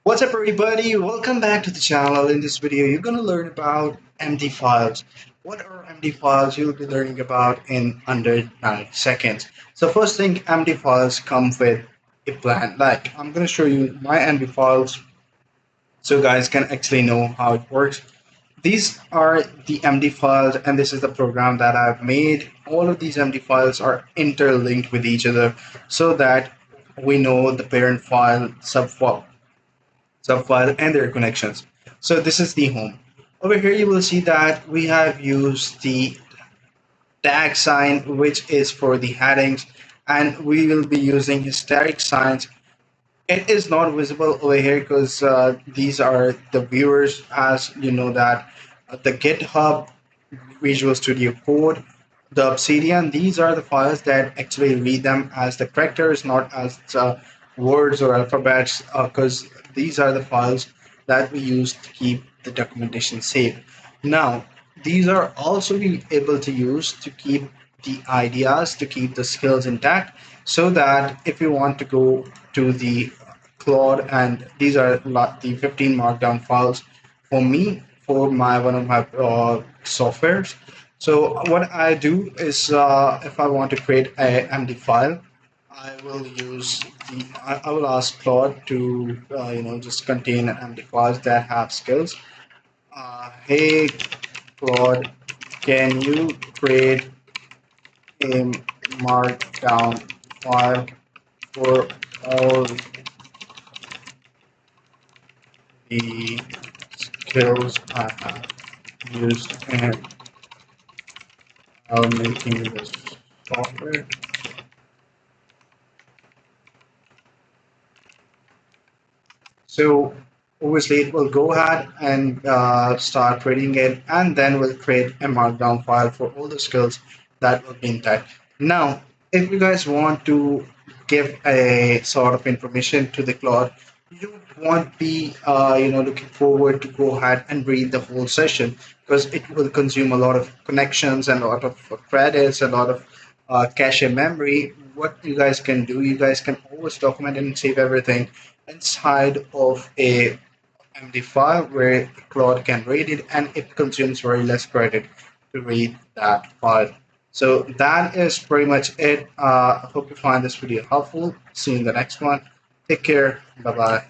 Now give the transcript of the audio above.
What's up, everybody? Welcome back to the channel. In this video, you're going to learn about MD files. What are MD files? You'll be learning about in under 9 seconds. So first thing, MD files come with a plan. Like I'm going to show you my MD files so guys can actually know how it works. These are the MD files, and this is the program that I've made. All of these MD files are interlinked with each other so that we know the parent file, subfile and their connections. So this is the home. Over here you will see that we have used the tag sign, which is for the headings, and we will be using hysteric signs. It is not visible over here because these are the viewers, as you know that the GitHub, Visual Studio Code, the Obsidian, these are the files that actually read them as the characters, not as words or alphabets, because these are the files that we use to keep the documentation safe. Now, these are also be able to use to keep the ideas, to keep the skills intact, so that if you want to go to the Claude, and these are the 15 markdown files for me for my one of my softwares. So what I do is if I want to create a MD file, I will use I will ask Claude to just contain MD files that have skills. Hey Claude, can you create a markdown file for all the skills I have used in making this software? So obviously it will go ahead and start creating it, and then we'll create a markdown file for all the skills that will be intact. Now, if you guys want to give a sort of information to the Claude, you won't be looking forward to go ahead and read the whole session, because it will consume a lot of connections and a lot of credits, a lot of cache memory. What you guys can do, you guys can always document and save everything inside of a MD file where Claude can read it, and it consumes very less credit to read that file. So that is pretty much it. I hope you find this video helpful. See you in the next one. Take care. Bye bye.